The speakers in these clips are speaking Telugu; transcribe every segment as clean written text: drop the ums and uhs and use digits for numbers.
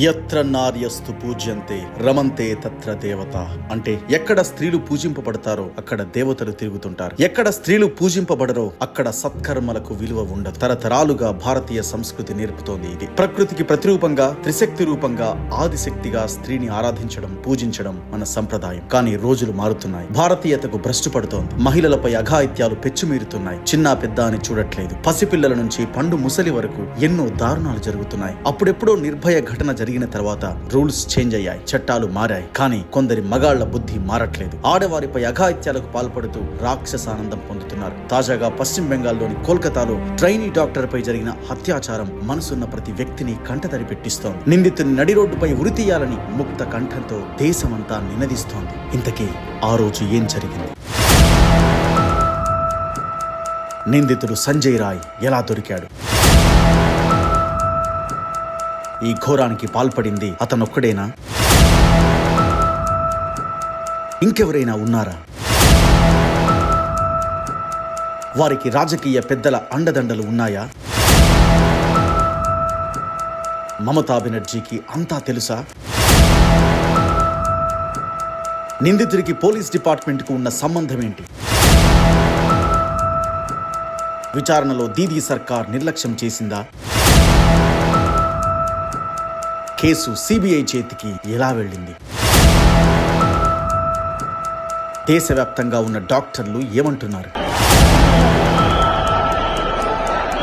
యత్ర నార్యస్తు పూజ్యంతే రమంతే తత్ర దేవత అంటే ఎక్కడ స్త్రీలు పూజింపబడతారో అక్కడ దేవతలు తిరుగుతుంటారు. ఎక్కడ స్త్రీలు పూజింపబడరో అక్కడ సత్కర్మలకు విలువ ఉండదు. తరతరాలుగా భారతీయ సంస్కృతి నేర్పుతోంది ఇది. ప్రకృతికి ప్రతిరూపంగా, త్రిశక్తి రూపంగా, ఆదిశక్తిగా స్త్రీని ఆరాధించడం, పూజించడం మన సంప్రదాయం. కానీ రోజులు మారుతున్నాయి. భారతీయతకు భ్రష్టు పడుతోంది. మహిళలపై అఘాయిత్యాలు పెచ్చుమీరుతున్నాయి. చిన్న పెద్ద అని చూడట్లేదు. పసిపిల్లల నుంచి పండు ముసలి వరకు ఎన్నో దారుణాలు జరుగుతున్నాయి. అప్పుడెప్పుడో నిర్భయ ఘటన జరిగిన తర్వాత రూల్స్ చేంజ్ అయ్యాయి, చట్టాలు మారాయి. కానీ కొందరి మగాళ్ల బుద్ధి మారట్లేదు. ఆడవారిపై అఘాయిత్యాలకు పాల్పడుతూ రాక్షసానందం పొందుతున్నారు. తాజాగా పశ్చిమ బెంగాల్లోని కోల్కతాలో ట్రైనీ డాక్టర్ పై జరిగిన అత్యాచారం మనసున్న ప్రతి వ్యక్తిని కంటతడి పెట్టిస్తోంది. నిందితుని నడి రోడ్డుపై ఉరితీయాలని ముక్త కంఠంతో దేశమంతా నినదిస్తోంది. ఇంతకీ ఆ రోజు ఏం జరిగింది? నిందితుడు సంజయ్ రాయ్ ఎలా దొరికాడు? ఈ ఘోరానికి పాల్పడింది అతనొక్కడేనా? ఇంకెవరైనా ఉన్నారా? వారికి రాజకీయ పెద్దల అండదండలు ఉన్నాయా? మమతా బెనర్జీకి అంతా తెలుసా? నిందితుడికి పోలీస్ డిపార్ట్మెంట్కు ఉన్న సంబంధం ఏంటి? విచారణలో దీదీ సర్కార్ నిర్లక్ష్యం చేసిందా? కేసు సిబిఐ చేతికి ఎలా వెళ్ళింది? దేశవ్యాప్తంగా ఉన్న డాక్టర్లు ఏమంటున్నారు?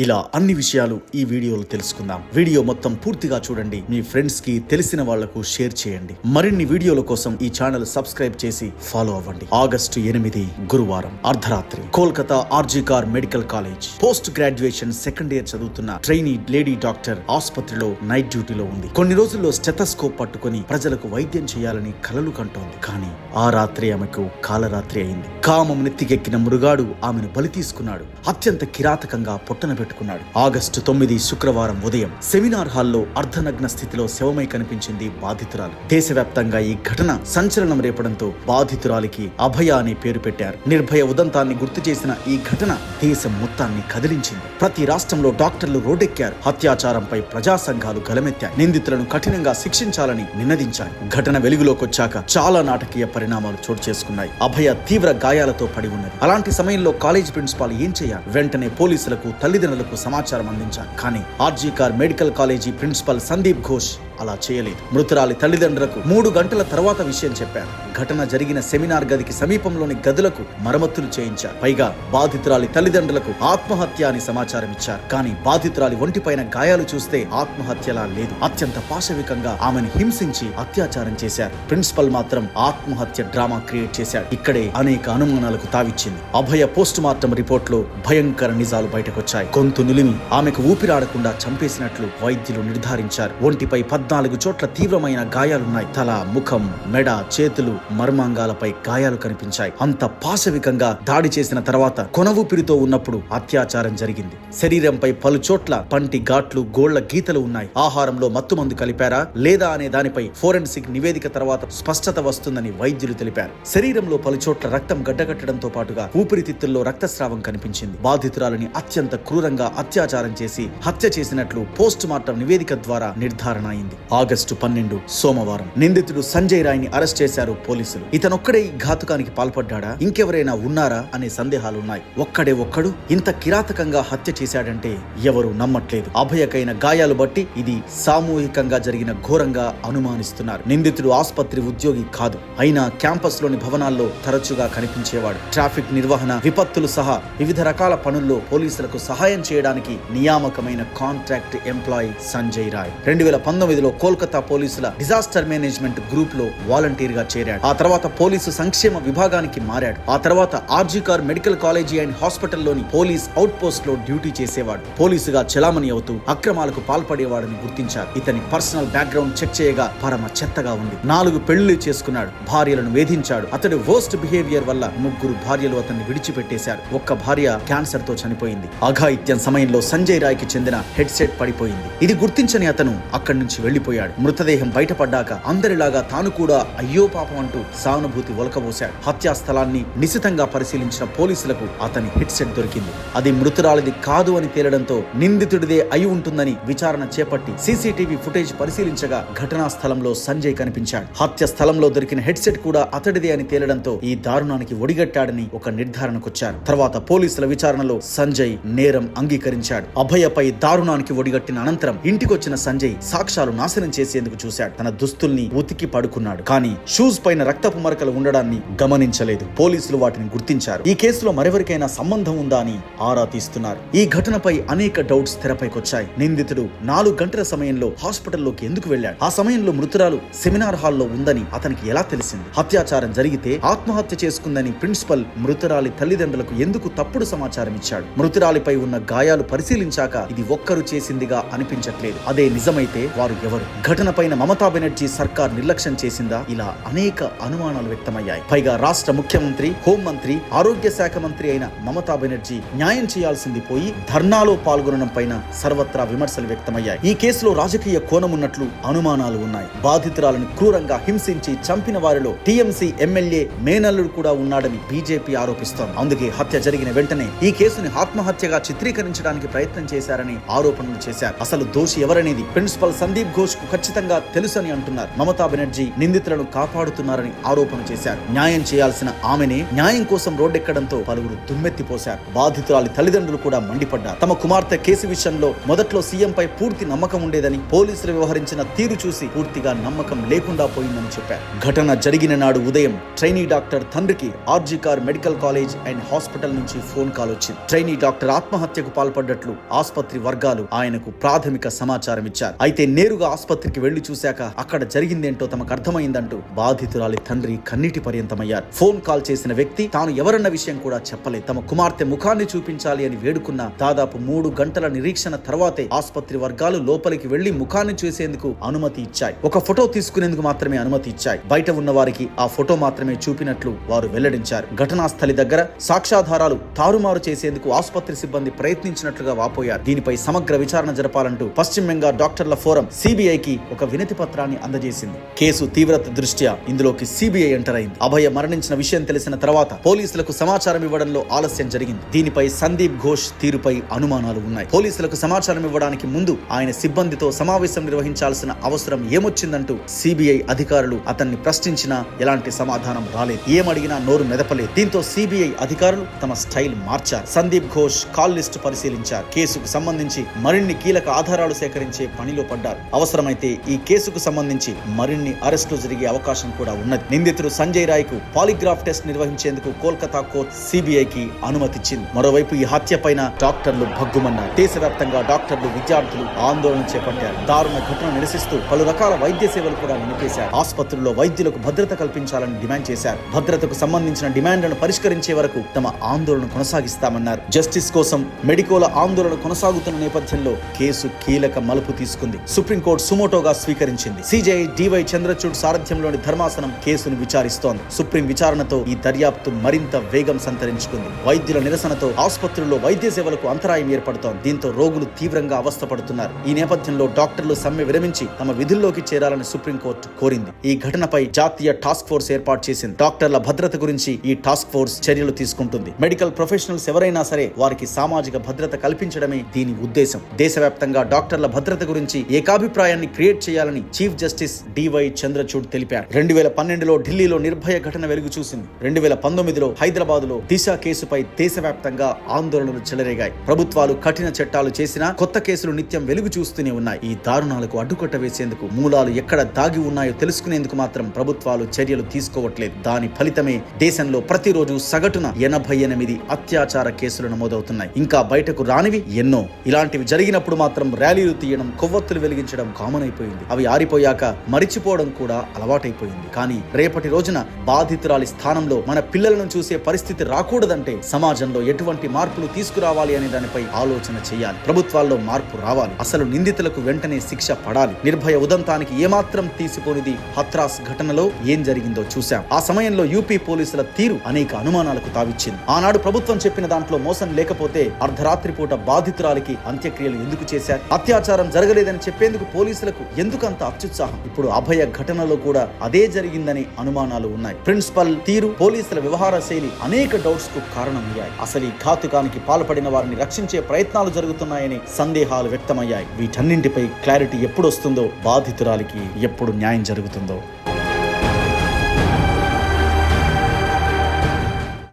ఇలా అన్ని విషయాలు ఈ వీడియోలో తెలుసుకుందాం. వీడియో మొత్తం పూర్తిగా చూడండి. మీ ఫ్రెండ్స్ కి, తెలిసిన వాళ్లకు షేర్ చేయండి. మరిన్ని వీడియోల కోసం ఈ ఛానల్ సబ్స్క్రైబ్ చేసి ఫాలో అవ్వండి. ఆగస్టు 8 గురువారం అర్ధరాత్రి Kolkata RG Kar medical college post graduation second year చదువుతున్న ట్రైనీ లేడీ డాక్టర్ ఆసుపత్రిలో నైట్ డ్యూటీలో ఉంది. కొన్ని రోజుల్లో స్టెథోస్కోప్ పట్టుకుని ప్రజలకు వైద్యం చేయాలని కలలు కంటోంది. కానీ ఆ రాత్రి ఆమెకు కాలరాత్రి అయింది. కామం నెత్తికెక్కిన మృగాడు ఆమెను బలి తీసుకున్నాడు. అత్యంత కిరాతకంగా పొట్టన పెట్టుకున్నాడు. ఆగస్టు 9 శుక్రవారం ఉదయం సెమినార్ హాల్లో అర్ధనగ్న స్థితిలో శవమై కనిపించింది బాధితురాలు. దేశవ్యాప్తంగా ఈ ఘటన సంచలనం రేపడంతో బాధితురాలికి అభయ అనే పేరు పెట్టారు. నిర్భయ ఉదంతాన్ని గుర్తు చేసిన ఈ ఘటన దేశం మొత్తాన్ని కదిలించింది. ప్రతి రాష్ట్రంలో డాక్టర్లు రోడ్డెక్కారు. అత్యాచారంపై ప్రజా సంఘాలు గలమెత్తాయి. నిందితులను కఠినంగా శిక్షించాలని నినదించాయి. ఘటన వెలుగులోకొచ్చాక చాలా నాటకీయ పరిణామాలు చోటు చేసుకున్నాయి. అభయ తీవ్ర గాయాలతో పడి ఉన్నది. అలాంటి సమయంలో కాలేజ్ ప్రిన్సిపాల్ ఏం చేయాలి? వెంటనే పోలీసులకు, తల్లిదండ్రులకు సమాచారం అందించారు. కానీ RG Kar medical college principal Sandip Ghosh అలా చేయలేదు. మృతురాలి తల్లిదండ్రులకు 3 గంటల తర్వాత విషయం చెప్పారు. ఘటన జరిగిన సెమినార్ గదికి సమీపంలోని గదులకు మరమ్మతులు చేయించారు. పైగా బాధితురాలి తల్లిదండ్రులకు ఆత్మహత్య అని సమాచారం ఇచ్చారు. కానీ బాధితురాలి ఒంటిపైన గాయాలు చూస్తే ఆత్మహత్యలా లేదు. అత్యంత పాశవికంగా ఆమెను హింసించి అత్యాచారం చేశారు. ప్రిన్సిపల్ మాత్రం ఆత్మహత్య డ్రామా క్రియేట్ చేశాడు. ఇక్కడే అనేక అనుమానాలకు తావిచ్చింది. అభయ పోస్ట్ మార్టం రిపోర్ట్ లో భయంకర నిజాలు బయటకొచ్చాయి. గొంతు నులిమి ఆమెకు ఊపిరాడకుండా చంపేసినట్లు వైద్యులు నిర్ధారించారు. ఒంటిపై 14 చోట్ల తీవ్రమైన గాయాలున్నాయి. తల, ముఖం, మెడ, చేతులు, మర్మాంగాలపై గాయాలు కనిపించాయి. అంత పాశవికంగా దాడి చేసిన తర్వాత కొన ఊపిరితో ఉన్నప్పుడు అత్యాచారం జరిగింది. శరీరంపై పలు చోట్ల పంటి ఘాట్లు, గోళ్ల గీతలు ఉన్నాయి. ఆహారంలో మత్తుమందు కలిపారా లేదా అనే దానిపై ఫోరెన్సిక్ నివేదిక తర్వాత స్పష్టత వస్తుందని వైద్యులు తెలిపారు. శరీరంలో పలు చోట్ల రక్తం గడ్డగట్టడంతో పాటుగా ఊపిరితిత్తుల్లో రక్తస్రావం కనిపించింది. బాధితురాలని అత్యంత క్రూరంగా అత్యాచారం చేసి హత్య చేసినట్లు పోస్ట్ మార్టం నివేదిక ద్వారా నిర్ధారణ అయింది. ఆగస్టు 12 సోమవారం నిందితుడు సంజయ్ రాయ్ ని అరెస్ట్ చేశారు పోలీసులు. ఇతనొక్కడే ఈ ఘాతుకానికి పాల్పడ్డా? ఇంకెవరైనా ఉన్నారా అనే సందేహాలున్నాయి. ఒక్కడు ఇంత కిరాతకంగా హత్య చేశాడంటే ఎవరు నమ్మట్లేదు. అభయకైన గాయాలు బట్టి ఇది సామూహికంగా జరిగిన ఘోరంగా అనుమానిస్తున్నారు. నిందితుడు ఆసుపత్రి ఉద్యోగి కాదు. అయినా క్యాంపస్ లోని భవనాల్లో తరచుగా కనిపించేవాడు. ట్రాఫిక్ నిర్వహణ, విపత్తులు సహా వివిధ రకాల పనుల్లో పోలీసులకు సహాయం చేయడానికి నియామకమైన కాంట్రాక్ట్ ఎంప్లాయీ సంజయ్ రాయ్ 2019లో కోల్కతా పోలీసుల డిజాస్టర్ మేనేజ్మెంట్ గ్రూప్ లో వాలంటీర్ గా చేరాడు. ఆ తర్వాత పోలీసు సంక్షేమ విభాగానికి మారాడు. ఆ తర్వాత RG Kar medical college and హాస్పిటల్లోని police out post లో డ్యూటీ చేసేవాడు. పోలీసుగా చెలామణి అవుతూ అక్రమాలకు పాల్పడేవాడని గుర్తించారు. ఇతని పర్సనల్ బ్యాక్గ్రౌండ్ చెక్ చేయగా పరమ చెత్తగా ఉంది. 4 పెళ్లిళ్లు చేసుకున్నాడు. భార్యలను వేధించాడు. అతడి వర్స్ట్ బిహేవియర్ వల్ల 3 భార్యలు అతన్ని విడిచిపెట్టేశారు. ఒక్క భార్య క్యాన్సర్ తో చనిపోయింది. అఘాయిత్యం సమయంలో సంజయ్ రాయ్ కి చెందిన హెడ్ సెట్ పడిపోయింది. ఇది గుర్తించని అతను అక్కడి నుంచి వెళ్లిపోయాడు. మృతదేహం బయటపడ్డాక అందరిలాగా తాను కూడా అయ్యో పాపం అంటూ సానుభూతి ఒలకబోశాడు. హత్యా స్థలాన్ని నిశితంగా పరిశీలించిన పోలీసులకు అతని హెడ్ సెట్ దొరికింది. అది మృతురాలిది కాదు అని తేలడంతో నిందితుడిదే అయి ఉంటుందని విచారణ చేపట్టి సీసీటీవీ ఫుటేజ్ పరిశీలించగా ఘటనా స్థలంలో సంజయ్ కనిపించాడు. హత్య స్థలంలో దొరికిన హెడ్ సెట్ కూడా అతడిదే అని తేలడంతో ఈ దారుణానికి ఒడిగట్టాడని ఒక నిర్ధారణకొచ్చారు. తర్వాత పోలీసుల విచారణలో సంజయ్ నేరం అంగీకరించాడు. అభయపై దారుణానికి ఒడిగట్టిన అనంతరం ఇంటికొచ్చిన సంజయ్ సాక్ష్యాలు నాశనం చేసేందుకు చూశాడు. తన దుస్తుల్ని ఉతికి పడుకున్నాడు. కానీ షూస్ పైన రక్తపు మరకలు ఉండడాన్ని గమనించలేదు. పోలీసులు వాటిని గుర్తించారు. ఈ కేసులో మరెవరికైనా సంబంధం ఉందా అని ఆరా తీస్తున్నారు. ఈ ఘటనపై అనేక డౌట్స్ తెరపైకొచ్చాయి. నిందితుడు 4 గంటల సమయంలో హాస్పిటల్లోకి ఎందుకు వెళ్లాడు? ఆ సమయంలో మృతురాలు సెమినార్ హాల్లో ఉందని అతనికి ఎలా తెలిసింది? అత్యాచారం జరిగితే ఆత్మహత్య చేసుకుందని ప్రిన్సిపల్ మృతురాలి తల్లిదండ్రులకు ఎందుకు తప్పుడు సమాచారం ఇచ్చాడు? మృతురాలిపై ఉన్న గాయాలు పరిశీలించాక ఇది ఒక్కరు చేసిందిగా అనిపించట్లేదు. అదే నిజమైతే వారు ఎవరు? ఘటనపైన మమతా బెనర్జీ సర్కార్ నిర్లక్ష్యం చేసిందా? ఇలా అనేక అనుమానాలు వ్యక్తమయ్యాయి. పైగా రాష్ట్ర ముఖ్యమంత్రి, హోంమంత్రి, ఆరోగ్య శాఖ మంత్రి అయిన మమతా బెనర్జీ న్యాయం చేయాల్సింది పోయి ధర్నాలో పాల్గొనడం పైన సర్వత్రా విమర్శలు వ్యక్తమయ్యాయి. ఈ కేసులో రాజకీయ కోణం ఉన్నట్లు అనుమానాలు ఉన్నాయి. బాధితురాలను క్రూరంగా హింసించి చంపిన వారిలో టీఎంసీ ఎమ్మెల్యే మేనల్లుడు కూడా ఉన్నాడని బీజేపీ ఆరోపిస్తోంది. అందుకే హత్య జరిగిన వెంటనే ఈ కేసుని ఆత్మహత్యగా చిత్రీకరించడానికి ప్రయత్నం చేశారని ఆరోపణలు చేశారు. అసలు దోషి ఎవరనేది ప్రిన్సిపల్ సందీప్ ఘోష్ కు ఖచ్చితంగా తెలుసని అంటున్నారు. మమతా బెనర్జీ నిందితులను కాపాడుతున్నారని ఆరోపణ చేశారు. న్యాయం చేయాల్సిన ఆమెనే న్యాయం కోసం రోడ్డెక్కడంతో పలువురు దుమ్మెత్తిపోశారు. బాధితురాలి తల్లిదండ్రులు కూడా మండిపడ్డారు. తమ కుమార్తె కేసు విషయంలో మొదట్లో సీఎంపై పూర్తి నమ్మకం ఉండేదని, పోలీసులు వ్యవహరించిన తీరు చూసి పూర్తిగా నమ్మకం లేకుండా పోయిందని చెప్పారు. ఘటన జరిగిన నాడు ఉదయం ట్రైనీ డాక్టర్ తండ్రికి RG Kar medical college and hospital నుంచి ఫోన్ కాల్ వచ్చింది. ట్రైనీ డాక్టర్ ఆత్మహత్యకు పాల్పడ్డట్లు ఆసుపత్రి వర్గాలు ఆయనకు ప్రాథమిక సమాచారం ఇచ్చారు. అయితే నేరుగా ఆసుపత్రికి వెళ్లి చూశాక అక్కడ జరిగిందేంటో తమకు అర్థమైందంటూ బాధితురాలి తండ్రి కన్నీటి పర్యంతమయ్యారు. ఫోన్ కాల్ చేసిన వ్యక్తి తాను ఎవరన్న విషయం కూడా చెప్పలేదు. తమ కుమార్తె ముఖాన్ని చూపించాలి అని వేడుకున్న దాదాపు 3 గంటల నిరీక్షణ తర్వాతే ఆసుపత్రి వర్గాలు లోపలికి వెళ్లి ముఖాన్ని చూసేందుకు అనుమతి ఇచ్చాయి. ఒక ఫోటో తీసుకునేందుకు మాత్రమే అనుమతి ఇచ్చాయి. బయట ఉన్న వారికి ఆ ఫోటో మాత్రమే చూపినట్లు వారు వెల్లడించారు. ఘటనా స్థలి దగ్గర సాక్ష్యాధారాలు తారుమారు చేసేందుకు ఆసుపత్రి సిబ్బంది ప్రయత్నించినట్లుగా వాపోయారు. దీనిపై సమగ్ర విచారణ జరపాలంటూ పశ్చిమ బెంగాల్ డాక్టర్ల ఫోరం సిబిఐకి ఒక వినతి పత్రాన్ని అందజేసింది. కేసు తీవ్రత దృష్ట్యా ఇందులోకి సిబిఐ ఎంటర్ అయింది. అభయ మరణించిన విషయం తెలిసిన తర్వాత పోలీసులకు సమాచారం ఇవ్వడంలో ఆలస్యం జరిగింది. దీనిపై సందీప్ ఘోష్ తీరుపై అనుమానాలు ఉన్నాయి. పోలీసులకు సమాచారం ఇవ్వడానికి ముందు ఆయన సిబ్బందితో సమావేశం నిర్వహించాల్సిన అవసరం ఏమొచ్చిందంటూ సిబిఐ అధికారులు అతన్ని ప్రశ్నించినా ఎలాంటి సమాధానం రాలేదు. ఏమడిగినా నోరు మెదపలేదు. దీంతో సిబిఐ అధికారులు తమ స్టైల్ మార్చారు. సందీప్ ఘోష్ కాల్ లిస్టు పరిశీలించారు. కేసుకు సంబంధించి మరిన్ని కీలక ఆధారాలు సేకరించే పనిలో పడ్డారు. అవసరమైతే ఈ కేసుకు సంబంధించి మరిన్ని అరెస్టులు జరిగే అవకాశం కూడా ఉన్నది. నిందితుడు సంజయ్ రాయ్ కు పాలిగ్రాఫ్ టెస్ట్ నిర్వహించేందుకు కోల్కతా కోర్టు సిబిఐకి అనుమతిచ్చింది. మరోవైపు ఈ హత్య పైన డాక్టర్లు భగ్గుమన్నారు. దేశవ్యాప్తంగా డాక్టర్లు, విద్యార్థులు ఆందోళన చేపట్టారు. దారుణ ఘటన నిరసిస్తూ పలు రకాల వైద్య సేవలు కూడా నిలిపేశారు. ఆసుపత్రుల్లో వైద్యులకు భద్రత కల్పించాలని డిమాండ్ చేశారు. భద్రతకు సంబంధించిన డిమాండ్లను పరిష్కరించే వరకు తమ ఆందోళన కొనసాగిస్తామన్నారు. జస్టిస్ కోసం మెడికోల ఆందోళన కొనసాగుతున్న నేపథ్యంలో కేసు కీలక మలుపు తీసుకుంది. సుప్రీంకోర్టు సుమోటోగా స్వీకరించింది. సిజేఐ డివై చంద్రచూడ్ సారథ్యంలోని ధర్మాసనం కేసును విచారిస్తోంది. సుప్రీం విచారణతో ఈ దర్యాప్తు మరింత వేగం సంతరించుకుంది. వైద్యుల నిరసనతో ఆసుపత్రుల్లో వైద్య సేవలకు అంతరాయం ఏర్పడుతోంది. దీంతో రోగులు తీవ్రంగా అవస్థపడుతున్నారు. ఈ నేపథ్యంలో డాక్టర్లు సమ్మె విరమించి తమ విధుల్లోకి చేరాలని సుప్రీంకోర్టు కోరింది. ఈ ఘటనపై జాతీయ టాస్క్ ఫోర్స్ ఏర్పాటు చేసింది. డాక్టర్ల భద్రత గురించి ఈ టాస్క్ ఫోర్స్ చర్యలు తీసుకుంటుంది. మెడికల్ ప్రొఫెషనల్స్ ఎవరైనా సరే వారికి సామాజిక భద్రత కల్పించడమే దీని ఉద్దేశం. దేశవ్యాప్తంగా డాక్టర్ల భద్రత గురించి ఏకాభిప్రాయాన్ని క్రియేట్ చేయాలని చీఫ్ జస్టిస్ డివై చంద్రచూడ్ తెలిపారు. 2012లో ఢిల్లీలో నిర్భయ ఘటన వెలుగు చూసింది. 2019లో హైదరాబాద్ లో దిశ కేసుపై దేశవ్యాప్తంగా ఆందోళనలు చెలరేగాయి. ప్రభుత్వాలు కఠిన చట్టాలు చేసినా కొత్త కేసులు నిత్యం వెలుగు చూస్తూనే ఉన్నాయి. ఈ దారుణాలకు అడ్డుకట్ట వేసేందుకు, మూలాలు ఎక్కడ దాగి ఉన్నాయో తెలుసుకునేందుకు మాత్రం ప్రభుత్వాలు చర్యలు తీసుకోవట్లేదు. దాని ఫలితమే దేశంలో ప్రతిరోజు సగటున 88 అత్యాచార కేసులు నమోదవుతున్నాయి. ఇంకా బయటకు రానివి ఎన్నో. ఇలాంటివి జరిగినప్పుడు మాత్రం ర్యాలీలు తీయడం, కొవ్వొత్తులు వెలిగించడం కామన్ అయిపోయింది. అవి ఆరిపోయాక మరిచిపోవడం కూడా అలవాటైపోయింది. కానీ రేపటి రోజున బాధితురాలి స్థానంలో మన పిల్లలను చూసే పరిస్థితి రాకూడదంటే సమాజంలో ఎటువంటి మార్పులు తీసుకురావాలి అనే దానిపై ఆలోచన చేయాలి. ప్రభుత్వాల్లో మార్పు రావాలి. అసలు నిందితులకు వెంటనే శిక్ష పడాలి. నిర్భయ ఉదంతానికి ఏమాత్రం తీసిపోనిది హత్రాస్ ఘటనలో ఏం జరిగిందో చూశాం. ఆ సమయంలో యూపీ పోలీసుల తీరు అనేక అనుమానాలకు తావిచ్చింది. ఆనాడు ప్రభుత్వం చెప్పిన దాంట్లో మోసం లేకపోతే అర్ధరాత్రి పూట బాధితురాలికి అంత్యక్రియలు ఎందుకు చేశారు? అత్యాచారం జరగలేదని చెప్పేందుకు పోలీసులకు ఎందుకంత అత్యుత్సాహం? ఇప్పుడు అభయ ఘటనలో కూడా అదే జరిగిందని అనుమానాలు ఉన్నాయి. ప్రిన్సిపల్ తీరు, పోలీసుల వ్యవహార శైలి అనేక డౌట్స్ కు కారణమయ్యాయి. అసలు ఈ ఘాతుకానికి పాల్పడిన వారిని రక్షించే ప్రయత్నాలు జరుగుతున్నాయని సందేహాలు వ్యక్తమయ్యాయి. వీటన్నింటిపై క్లారిటీ ఎప్పుడు వస్తుందో, బాధితురాలికి ఎప్పుడు న్యాయం జరుగుతుందో